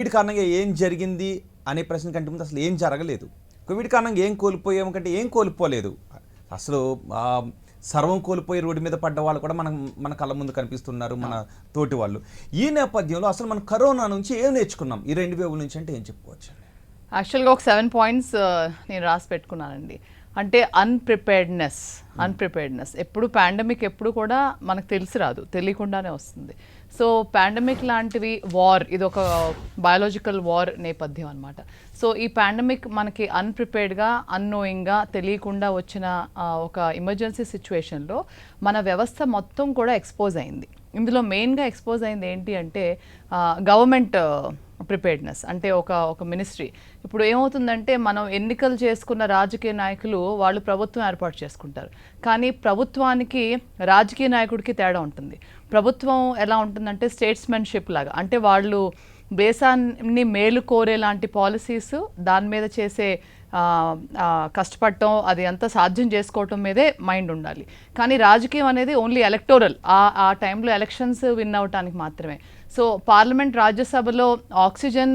Covid కారణంగా ఏం జరిగింది అనే ప్రశ్న కంటే ముందు అసలు ఏం జరగలేదు. కోవిడ్ కారణంగా ఏం కోల్పోయాము కంటే ఏం కోల్పోలేదు. అసలు సర్వం కోల్పోయి రోడ్డు మీద పడ్డ వాళ్ళు కూడా మన కళ్ళ ముందు కనిపిస్తున్నారు, మన తోటి వాళ్ళు. ఈ నేపథ్యంలో అసలు మనం కరోనా నుంచి ఏం నేర్చుకున్నాం ఈ 2 వేవ్ల నుంచి అంటే ఏం చెప్పుకోవచ్చు? యాక్చువల్గా ఒక 7 పాయింట్స్ నేను రాసి పెట్టుకున్నానండి. అంటే అన్ప్రిపేర్డ్నెస్ ఎప్పుడు పాండమిక్ ఎప్పుడు కూడా మనకు తెలిసి రాదు, తెలియకుండానే వస్తుంది. సో పాండమిక్ లాంటివి వార్, ఇది ఒక బయాలజికల్ వార్ నేపథ్యం అనమాట. సో ఈ పాండమిక్ మనకి అన్ప్రిపేర్డ్గా, అన్నోయింగ్గా, తెలియకుండా వచ్చిన ఒక ఎమర్జెన్సీ సిచ్యువేషన్లో మన వ్యవస్థ మొత్తం కూడా ఎక్స్పోజ్ అయింది. ఇందులో మెయిన్గా ఎక్స్పోజ్ అయింది ఏంటి అంటే గవర్నమెంట్ ప్రిపేర్డ్నెస్. అంటే ఒక మినిస్ట్రీ. ఇప్పుడు ఏమవుతుందంటే మనం ఎన్నికలు చేసుకున్న రాజకీయ నాయకులు వాళ్ళు ప్రభుత్వం ఏర్పాటు చేసుకుంటారు, కానీ ప్రభుత్వానికి రాజకీయ నాయకుడికి తేడా ఉంటుంది. ప్రభుత్వం ఎలా ఉంటుందంటే స్టేట్స్మెన్షిప్ లాగా, అంటే వాళ్ళు దేశాన్ని మేలు కోరే లాంటి పాలసీస్, దాని మీద చేసే కష్టపడటం, అది అంతా సాధ్యం చేసుకోవటం మీదే మైండ్ ఉండాలి. కానీ రాజకీయం అనేది ఓన్లీ ఎలక్టోరల్, ఆ టైంలో ఎలక్షన్స్ విన్ అవటానికి మాత్రమే. సో పార్లమెంట్, రాజ్యసభలో ఆక్సిజన్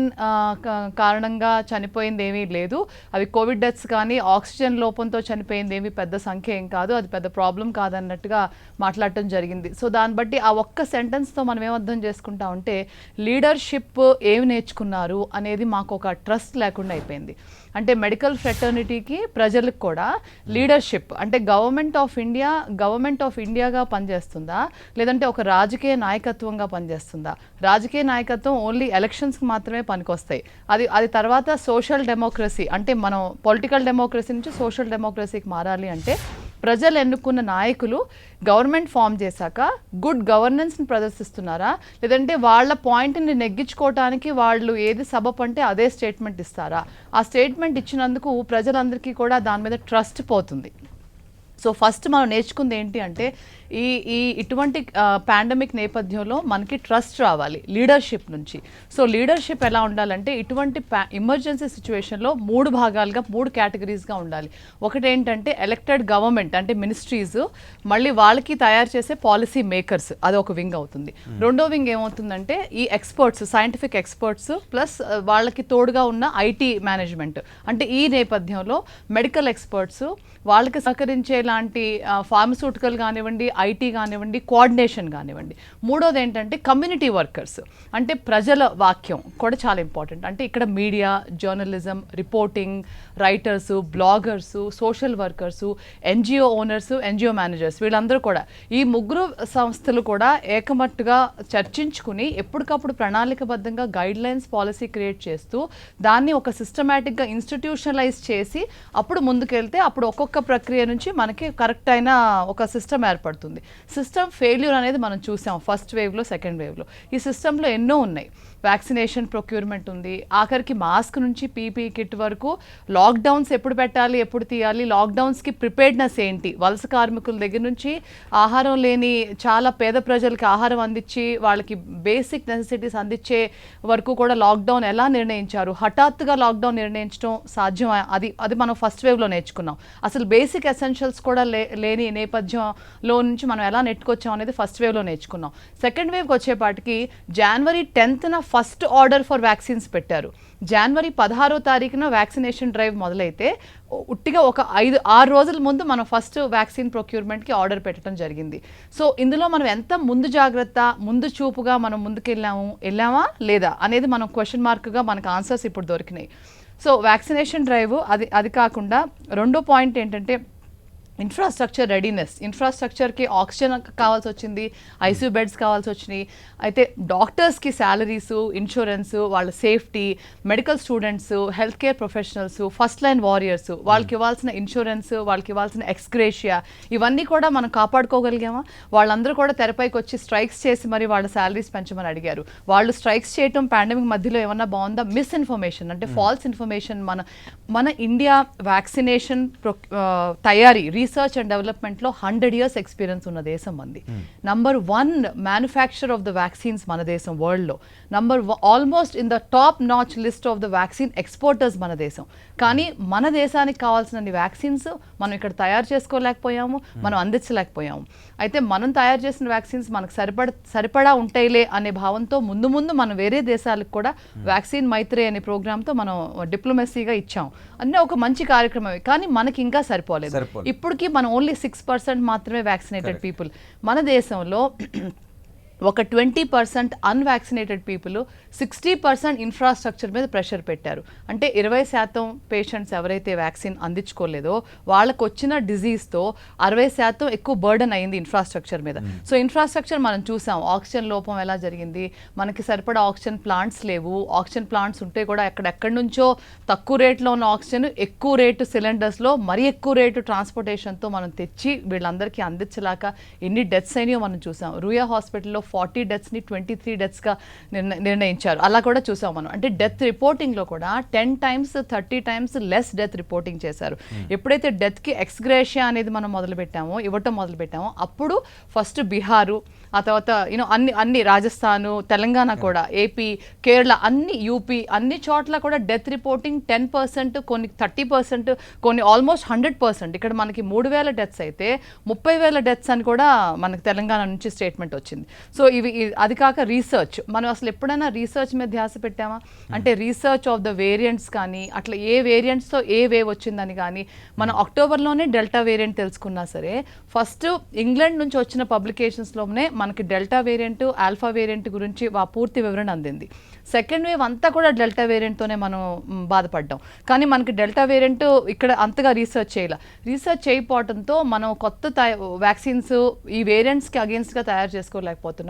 కారణంగా చనిపోయింది ఏమీ లేదు. అవి కోవిడ్ డెత్స్, కానీ ఆక్సిజన్ లోపంతో చనిపోయింది ఏమీ పెద్ద సంఖ్య ఏం కాదు, అది పెద్ద ప్రాబ్లం కాదన్నట్టుగా మాట్లాడటం జరిగింది. సో దాన్ని బట్టి ఆ ఒక్క సెంటెన్స్తో మనం ఏం అర్థం చేసుకుంటా ఉంటే లీడర్షిప్ ఏమి నేర్చుకున్నారు అనేది మాకు ఒక ట్రస్ట్ లేకుండా అయిపోయింది. అంటే మెడికల్ ఫ్రెటర్నిటీకి, ప్రజలకు కూడా లీడర్షిప్ అంటే గవర్నమెంట్ ఆఫ్ ఇండియాగా పనిచేస్తుందా, లేదంటే ఒక రాజకీయ నాయకత్వంగా పనిచేస్తుందా? రాజకీయ నాయకత్వం ఓన్లీ ఎలక్షన్స్కి మాత్రమే పనికొస్తాయి. అది తర్వాత సోషల్ డెమోక్రసీ, అంటే మనం పొలిటికల్ డెమోక్రసీ నుంచి సోషల్ డెమోక్రసీకి మారాలి అంటే ప్రజలు ఎన్నుకున్న నాయకులు గవర్నమెంట్ ఫామ్ చేశాక గుడ్ గవర్నెన్స్ని ప్రదర్శిస్తున్నారా, లేదంటే వాళ్ళ పాయింట్ని నెగ్గించుకోవటానికి వాళ్ళు ఏది సబబ్ అంటే అదే స్టేట్మెంట్ ఇస్తారా? ఆ స్టేట్మెంట్ ఇచ్చినందుకు ప్రజలందరికీ కూడా దాని మీద ట్రస్ట్ పోతుంది. సో ఫస్ట్ మనం నేర్చుకుంది ఏంటి అంటే ఇటువంటి పాండమిక్ నేపథ్యంలో మనకి ట్రస్ట్ రావాలి లీడర్షిప్ నుంచి. సో లీడర్షిప్ ఎలా ఉండాలంటే ఇటువంటి ఎమర్జెన్సీ సిచ్యువేషన్లో 3 భాగాలుగా, 3 కేటగిరీస్గా ఉండాలి. ఒకటి ఏంటంటే ఎలక్టెడ్ గవర్నమెంట్, అంటే మినిస్ట్రీస్, మళ్ళీ వాళ్ళకి తయారు చేసే పాలసీ మేకర్స్, అది ఒక వింగ్ అవుతుంది. రెండో వింగ్ ఏమవుతుందంటే ఈ ఎక్స్పర్ట్స్, సైంటిఫిక్ ఎక్స్పర్ట్స్, ప్లస్ వాళ్ళకి తోడుగా ఉన్న ఐటీ మేనేజ్మెంట్. అంటే ఈ నేపథ్యంలో మెడికల్ ఎక్స్పర్ట్స్, వాళ్ళకి సహకరించే లాంటి ఫార్మస్యూటికల్ కానివ్వండి, ఐటీ కానివ్వండి, కోఆర్డినేషన్ కానివ్వండి. మూడోది ఏంటంటే కమ్యూనిటీ వర్కర్స్, అంటే ప్రజల వాక్యం కూడా చాలా ఇంపార్టెంట్. అంటే ఇక్కడ media, journalism, reporting, writers, bloggers, social workers, NGO owners, NGO managers, వీళ్ళందరూ కూడా, ఈ 3 సంస్థలు కూడా ఏకమట్టుగా చర్చించుకుని ఎప్పటికప్పుడు ప్రణాళికబద్ధంగా గైడ్ లైన్స్, పాలసీ క్రియేట్ చేస్తూ దాన్ని ఒక సిస్టమేటిక్గా ఇన్స్టిట్యూషనలైజ్ చేసి అప్పుడు ముందుకెళ్తే అప్పుడు ఒక్కొక్క ప్రక్రియ నుంచి మనకి కరెక్ట్ అయిన ఒక సిస్టమ్ ఏర్పడుతుంది. సిస్టమ్ ఫెయిల్యూర్ అనేది మనం చూసాం ఫస్ట్ వేవ్లో, సెకండ్ వేవ్లో. ఈ సిస్టంలో ఎన్నో ఉన్నాయి. వ్యాక్సినేషన్ ప్రొక్యూర్మెంట్ ఉంది, ఆఖరికి మాస్క్ నుంచి పీపీ కిట్ వరకు, లాక్డౌన్స్ ఎప్పుడు పెట్టాలి, ఎప్పుడు తీయాలి, లాక్డౌన్స్కి ప్రిపేర్డ్నెస్ ఏంటి, వలస కార్మికుల దగ్గర నుంచి ఆహారం లేని చాలా పేద ప్రజలకి ఆహారం అందించి వాళ్ళకి బేసిక్ నెసెసిటీస్ అందించే వరకు కూడా లాక్డౌన్ ఎలా నిర్ణయించారు, హఠాత్తుగా లాక్డౌన్ నిర్ణయించడం సాధ్యం, అది మనం ఫస్ట్ వేవ్లో నేర్చుకున్నాం. అసలు బేసిక్ ఎసెన్షియల్స్ కూడా లేని నేపథ్యంలో నుంచి మనం ఎలా నెట్టుకొచ్చాం అనేది ఫస్ట్ వేవ్లో నేర్చుకున్నాం. సెకండ్ వేవ్కి వచ్చేపాటికి జనవరి 10న ఫస్ట్ ఆర్డర్ ఫర్ వ్యాక్సిన్స్ పెట్టారు. జనవరి 16వ తారీఖున వ్యాక్సినేషన్ డ్రైవ్ మొదలైతే ఉట్టిగా ఒక 5-6 రోజుల ముందు మనం ఫస్ట్ వ్యాక్సిన్ ప్రొక్యూర్మెంట్కి ఆర్డర్ పెట్టడం జరిగింది. సో ఇందులో మనం ఎంత ముందు జాగ్రత్త, ముందు చూపుగా మనం వెళ్ళామా లేదా అనేది మనం క్వశ్చన్ మార్క్గా మనకు ఆన్సర్స్ ఇప్పుడు దొరికినాయి. సో వ్యాక్సినేషన్ డ్రైవ్ అది కాకుండా రెండో పాయింట్ ఏంటంటే ఇన్ఫ్రాస్ట్రక్చర్ రెడీనెస్. ఇన్ఫ్రాస్ట్రక్చర్కి ఆక్సిజన్ కావాల్సి వచ్చింది, ఐసీయూ బెడ్స్ కావాల్సి వచ్చినాయి. అయితే డాక్టర్స్కి శాలరీస్, ఇన్సూరెన్స్, వాళ్ళ safety, medical students, health care professionals, first line warriors, వాళ్ళకి ఇవ్వాల్సిన ఇన్సూరెన్స్, వాళ్ళకి ఇవ్వాల్సిన ఎక్స్గ్రేషియా, ఇవన్నీ కూడా మనం కాపాడుకోగలిగామా? వాళ్ళందరూ కూడా తెరపైకి వచ్చి స్ట్రైక్స్ చేసి మరి వాళ్ళ శాలరీస్ పెంచమని అడిగారు. వాళ్ళు స్ట్రైక్స్ చేయటం పాండమిక్ మధ్యలో ఏమన్నా బాగుందా? మిస్ఇన్ఫర్మేషన్, అంటే ఫాల్స్ ఇన్ఫర్మేషన్. మన ఇండియా వ్యాక్సినేషన్ తయారీ, రీసెర్చ్ అండ్ డెవలప్మెంట్లో 100 years ఎక్స్పీరియన్స్ ఉన్న దేశం మంది. Number 1 manufacture of the vaccines మన దేశం వరల్డ్లో. Almost in the top notch list of the vaccine exporters మన దేశం. కానీ మన దేశానికి కావాల్సిన వ్యాక్సిన్స్ మనం ఇక్కడ తయారు చేసుకోలేకపోయాము, మనం అందించలేకపోయాము. అయితే మనం తయారు చేసిన వ్యాక్సిన్స్ మనకు సరిపడా ఉంటాయిలే అనే భావంతో ముందు మనం వేరే దేశాలకు కూడా వ్యాక్సిన్ మైత్రి అనే ప్రోగ్రామ్తో మనం డిప్లొమసీగా ఇచ్చాం. అన్నీ ఒక మంచి కార్యక్రమమే, కానీ మనకి ఇంకా సరిపోలేదు. ఇప్పటికీ మనం ఓన్లీ 6% మాత్రమే వ్యాక్సినేటెడ్ పీపుల్. మన దేశంలో ఒక 20% అన్వాక్సినేటెడ్ పీపుల్ 60% ఇన్ఫ్రాస్ట్రక్చర్ మీద ప్రెషర్ పెట్టారు. అంటే 20% పేషెంట్స్ ఎవరైతే వ్యాక్సిన్ అందించుకోలేదో వాళ్ళకు వచ్చిన డిజీజ్తో 60% ఎక్కువ బర్డన్ అయింది ఇన్ఫ్రాస్ట్రక్చర్ మీద. సో ఇన్ఫ్రాస్ట్రక్చర్ మనం చూసాం, ఆక్సిజన్ లోపం ఎలా జరిగింది, మనకి సరిపడా ఆక్సిజన్ ప్లాంట్స్ లేవు. ఆక్సిజన్ ప్లాంట్స్ ఉంటే కూడా ఎక్కడెక్కడి నుంచో తక్కువ రేట్లో ఉన్న ఆక్సిజన్ ఎక్కువ రేటు సిలిండర్స్లో మరీ ఎక్కువ రేటు ట్రాన్స్పోర్టేషన్తో మనం తెచ్చి వీళ్ళందరికీ అందించలేక ఎన్ని డెత్స్ అయినాయో మనం చూసాం. రూయా హాస్పిటల్లో 40 డెత్స్ని 23 డెత్స్గా నిర్ణయించారు. అలా కూడా చూసాం మనం. అంటే డెత్ రిపోర్టింగ్లో కూడా 10 times 30 times less death reporting చేశారు. ఎప్పుడైతే డెత్కి ఎక్స్గ్రేషియా అనేది మనం ఇవ్వటం మొదలుపెట్టామో అప్పుడు ఫస్ట్ బీహారు, ఆ తర్వాత అన్ని రాజస్థాను, తెలంగాణ కూడా, ఏపీ, కేరళ, అన్ని యూపీ, అన్ని చోట్ల కూడా డెత్ రిపోర్టింగ్ 10%, కొన్ని 30%, కొన్ని ఆల్మోస్ట్ 100%. ఇక్కడ మనకి 3,000 డెత్స్ అయితే 30,000 డెత్స్ అని కూడా మనకి తెలంగాణ నుంచి స్టేట్మెంట్ వచ్చింది. సో అది కాక రీసెర్చ్, మనం అసలు ఎప్పుడైనా రీసెర్చ్ మీద ధ్యాస పెట్టామా అంటే రీసెర్చ్ ఆఫ్ ద వేరియంట్స్ కానీ అట్లా ఏ వేరియంట్స్తో ఏ వేవ్ వచ్చిందని కానీ మనం అక్టోబర్లోనే డెల్టా వేరియంట్ తెలుసుకున్నా సరే ఫస్ట్ ఇంగ్లాండ్ నుంచి వచ్చిన పబ్లికేషన్స్లోనే మనకి డెల్టా వేరియంట్, ఆల్ఫా వేరియంట్ గురించి పూర్తి వివరణ అందింది. సెకండ్ వేవ్ అంతా కూడా డెల్టా వేరియంట్తోనే మనం బాధపడ్డాం. కానీ మనకి డెల్టా వేరియంట్ ఇక్కడ అంతగా రీసెర్చ్ చేయకపోవడంతో మనం కొత్త వ్యాక్సిన్స్ ఈ వేరియంట్స్కి అగేన్స్ట్గా తయారు చేసుకోలేకపోతున్నాం.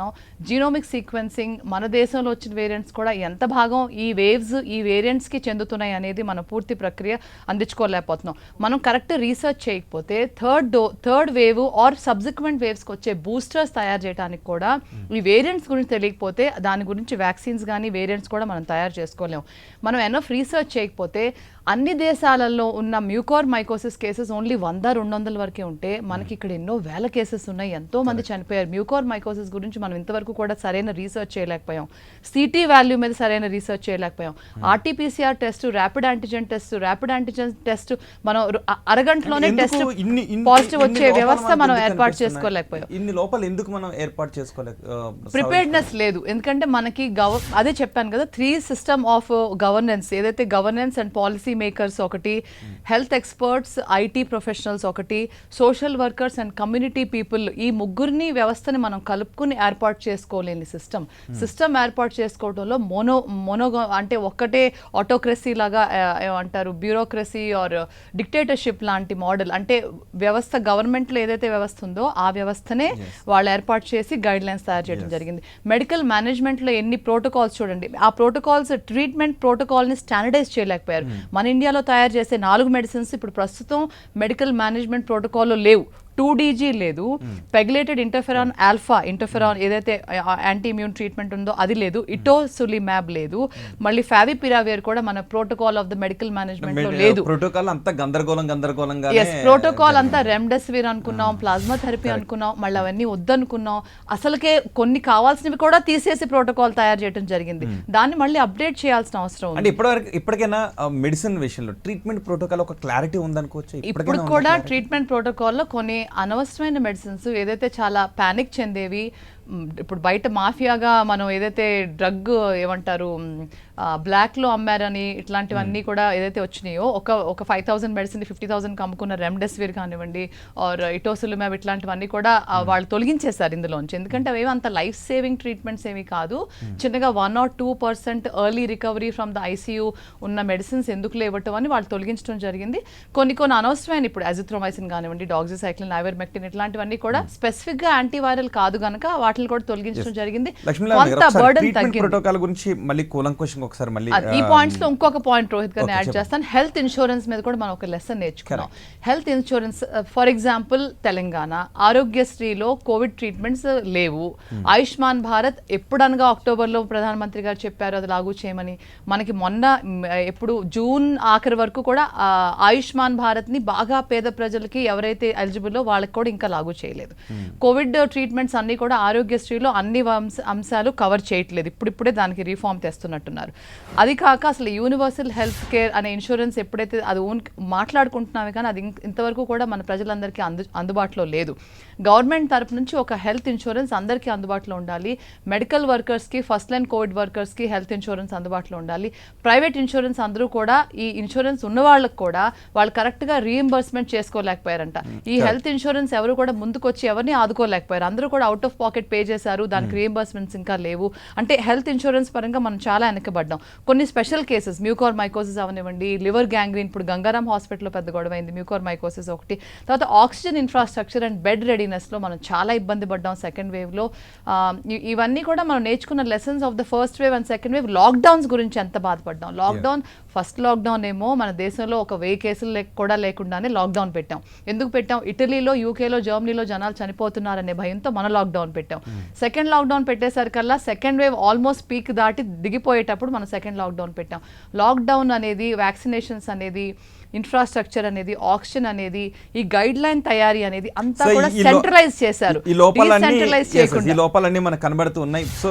జీనోమిక్ సీక్వెన్సింగ్ మన దేశంలో వచ్చిన వేరియంట్స్ కూడా ఎంత భాగం ఈ వేవ్స్ ఈ వేరియంట్స్కి చెందుతున్నాయి అనేది మన పూర్తి ప్రక్రియ అందించుకోలేకపోతున్నాం. మనం కరెక్ట్ రీసెర్చ్ చేయకపోతే థర్డ్ వేవ్ ఆర్ సబ్సిక్వెంట్ వేవ్స్కి వచ్చే బూస్టర్స్ తయారు చేయడానికి కూడా ఈ వేరియంట్స్ గురించి తెలియకపోతే దాని గురించి వ్యాక్సిన్స్ కానీ వేరియంట్స్ కూడా మనం తయారు చేసుకోలేము. మనం ఎనఫ్ రీసెర్చ్ చేయకపోతే అన్ని దేశాలలో ఉన్న మ్యూకోర్ మైకోసిస్ కేసెస్ ఓన్లీ 100-200 వరకే ఉంటే మనకి ఇక్కడ ఎన్నో వేల కేసెస్ ఉన్నాయి, ఎంతో మంది చనిపోయారు. మ్యూకోర్ మైకోసిస్ గురించి మనం ఇంతవరకు కూడా సరైన రీసెర్చ్ చేయలేకపోయాం. సిటీ వాల్యూ మీద సరైన రీసెర్చ్ చేయలేకపోయాం. RTPCR test, rapid antigen test మనం అరగంటలోనే టెస్ట్ పాజిటివ్ వచ్చే వ్యవస్థ మనం ఏర్పాటు చేసుకోలేకపోయాం. ఇన్ని లోపల ఎందుకు మనం ఏర్పాటు ప్రిపేర్డ్నెస్ లేదు. ఎందుకంటే మనకి అదే చెప్పాను కదా, 3 సిస్టమ్ ఆఫ్ గవర్నెన్స్, ఏదైతే గవర్నెన్స్ అండ్ పాలసీ మేకర్స్ ఒకటి, హెల్త్ ఎక్స్పర్ట్స్, ఐటీ ప్రొఫెషనల్స్ ఒకటి, social workers and community people, ఈ ముగ్గురిని వ్యవస్థని మనం కలుపుకుని ఏర్పాటు చేసుకోలేని సిస్టమ్ ఏర్పాటు చేసుకోవడంలో అంటే ఒక్కటే ఆటోక్రసీ లాగా ఏమంటారు, బ్యూరోక్రసీ ఆర్ డిక్టేటర్షిప్ లాంటి మోడల్, అంటే వ్యవస్థ గవర్నమెంట్లో ఏదైతే వ్యవస్థ ఉందో ఆ వ్యవస్థనే వాళ్ళు ఏర్పాటు చేసి గైడ్ లైన్స్ తయారు చేయడం జరిగింది. మెడికల్ మేనేజ్మెంట్లో ఎన్ని ప్రోటోకాల్స్ చూడండి, ఆ ప్రోటోకాల్స్ ట్రీట్మెంట్ ప్రోటోకాల్ని స్టాండర్డైజ్ చేయలేకపోయారు. మన ఇండియాలో తయారు చేసే 4 మెడిసిన్స్ ఇప్పుడు ప్రస్తుతం మెడికల్ మేనేజ్మెంట్ ప్రోటోకాల్లో లేవు. 2DG లేదు, పెగ్లేటెడ్ ఇంటర్ఫెరాన్ ఏదైతే యాంటీ ఇమ్యూన్ ట్రీట్మెంట్ ఉందో అది లేదు, ఇటోసులిమాబ్ లేదు, మళ్ళీ ఫావిపిరావిర్ కూడా మన protocol of the medical management లో లేదు. ప్రోటోకాల్ అంతా గందరగోళంగా ప్రోటోకాల్ అంతా రెమ్డెసివిర్ అనుకున్నాం, ప్లాస్మా థెరపీ అనుకున్నాం, మళ్ళీ అవన్నీ వద్దనుకున్నాం. అసలుకే కొన్ని కావాల్సినవి కూడా తీసేసి ప్రోటోకాల్ తయారు చేయడం జరిగింది. దాన్ని మళ్ళీ అప్డేట్ చేయాల్సిన అవసరం ఉంది. ఇప్పటికైనా మెడిసిన్ విషయంలో ట్రీట్మెంట్ ప్రోటోకాల్ ఒక క్లారిటీ ఉందనుకోవచ్చు. ఇప్పుడు కూడా ట్రీట్మెంట్ ప్రోటోకాల్లో కొన్ని అనవసరమైన మెడిసిన్స్ ఏదైతే చాలా పానిక్ చెందేవి, ఇప్పుడు బయట మాఫియాగా మనం ఏదైతే డ్రగ్ ఏమంటారు బ్లాక్లో అమ్మారని ఇట్లాంటివన్నీ కూడా ఏదైతే వచ్చినాయో, ఒక 5,000 మెడిసిన్ 50,000కి అమ్ముకున్న రెమ్డెసివిర్ కానివ్వండి ఆర్ ఇటోసులిమాబ్ ఇట్లాంటివన్నీ కూడా వాళ్ళు తొలగించేశారు ఇందులోంచి. ఎందుకంటే అవి అంత లైఫ్ సేవింగ్ ట్రీట్మెంట్స్ ఏమి కాదు, చిన్నగా 1 or 2% early recovery from the ICU ఉన్న మెడిసిన్స్ ఎందుకు లేవటం అని వాళ్ళు తొలగించడం జరిగింది. కొన్ని అనవసరమైన ఇప్పుడు అజిథ్రోమైసిన్ కానివ్వండి, డాక్సిసైక్లిన్, ఐవర్మెక్టిన్ ఇట్లాంటివన్నీ కూడా స్పెసిఫిక్గా యాంటీవైరల్ కాదు కనుక వాటిని కూడా తొలగించడం జరిగింది. లక్ష్మీనారాయణ గారు, కొంత ఒకసారి బర్డన్ ట్రీట్మెంట్ తగ్గింది. ప్రోటోకాల్ గురించి మళ్ళీ కూలంకుషంగా ఒకసారి మళ్ళీ ఈ పాయింట్స్ లో ఇంకొక పాయింట్ రోహిత్ గారిని Okay, యాడ్ చేస్తాను. హెల్త్ ఇన్సూరెన్స్ మీద కూడా మనం ఒక లెసన్ నేర్చుకున్నాం. Health insurance for example Telangana ఆరోగ్యశ్రీలో కోవిడ్ ట్రీట్మెంట్స్ లేవు. ఆయుష్మాన్ భారత్ ఎప్పుడనగా అక్టోబర్లో ప్రధానమంత్రి గారు చెప్పారు అది లాగు చేయమని. మనకి మొన్న ఎప్పుడు జూన్ ఆఖరి వరకు కూడా ఆయుష్మాన్ భారత్ ని బాగా పేద ప్రజలకి ఎవరైతే ఎలిజిబుల్లో వాళ్ళకి కూడా ఇంకా లాగు చేయలేదు. కోవిడ్ ట్రీట్మెంట్స్ అన్ని కూడా ఆరోగ్యశ్రీలో అన్ని అంశాలు కవర్ చేయట్లేదు. ఇప్పుడిప్పుడే దానికి రీఫార్మ్ తెస్తున్నట్టున్నారు. అది కాక అసలు యూనివర్సల్ హెల్త్ కేర్ అనే ఇన్సూరెన్స్ ఎప్పుడైతే అది మాట్లాడుకుంటున్నామే కానీ అది ఇంతవరకు కూడా మన ప్రజలందరికీ అందుబాటులో లేదు. గవర్నమెంట్ తరపు నుంచి ఒక హెల్త్ ఇన్సూరెన్స్ అందరికీ అందుబాటులో ఉండాలి. మెడికల్ వర్కర్స్కి, ఫస్ట్ లైన్ కోవిడ్ వర్కర్స్కి హెల్త్ ఇన్సూరెన్స్ అందుబాటులో ఉండాలి. ప్రైవేట్ ఇన్సూరెన్స్ అందరూ కూడా ఈ ఇన్సూరెన్స్ ఉన్న వాళ్ళకి కూడా వాళ్ళు కరెక్ట్గా రీఎంబర్స్మెంట్ చేసుకోలేకపోయారంట. ఈ హెల్త్ ఇన్సూరెన్స్ ఎవరు కూడా ముందుకు వచ్చి ఎవరిని ఆదుకోలేకపోయారు. అందరూ కూడా అవుట్ ఆఫ్ పాకెట్ పే చేశారు. దానికి రీఎంబర్స్మెంట్స్ ఇంకా లేవు. అంటే హెల్త్ ఇన్సూరెన్స్ పరంగా మనం చాలా వెనకబడ్డాం. కొన్ని స్పెషల్ కేసెస్ మ్యూకోర్ మైకోసిస్ అవనివ్వండి, లివర్ గ్యాంగ్రీన్, ఇప్పుడు గంగారాం హాస్పిటల్లో పెద్ద గొడవ అయింది, మ్యూకోర్ మైకోసిస్ ఒకటి. తర్వాత ఆక్సిజన్ ఇన్ఫ్రాస్ట్రక్చర్ అండ్ బెడ్ రెడీనెస్లో మనం చాలా ఇబ్బంది పడ్డాం సెకండ్ వేవ్లో. ఇవన్నీ కూడా మనం నేర్చుకున్న lessons of the first wave and second wave. Lockdowns గురించి ఎంత బాధపడ్డాం. లాక్డౌన్ ఫస్ట్ లాక్డౌన్ ఏమో మన దేశంలో ఒక 1000 కేసులు కూడా లేకుండానే లాక్డౌన్ పెట్టాం. ఎందుకు పెట్టాం? ఇటలీలో, యూకేలో, జర్మనీలో జనాలు చనిపోతున్నారనే భయంతో మన లాక్డౌన్ పెట్టాం. సెకండ్ లాక్డౌన్ పెట్టేసరికల్లా సెకండ్ వేవ్ ఆల్మోస్ట్ పీక్ దాటి దిగిపోయేటప్పుడు మనం సెకండ్ లాక్డౌన్ పెట్టాం. లాక్డౌన్ అనేది, వ్యాక్సినేషన్స్ అనేది, ఇన్ఫ్రాస్ట్రక్చర్ అనేది, ఆక్సిజన్ అనేది, ఈ గైడ్ లైన్ తయారీ అనేది అంతా కూడా సెంట్రలైజ్ చేశారు. ఈ లోపాలన్నీ మనకు కనబడుతూ ఉన్నాయి. సో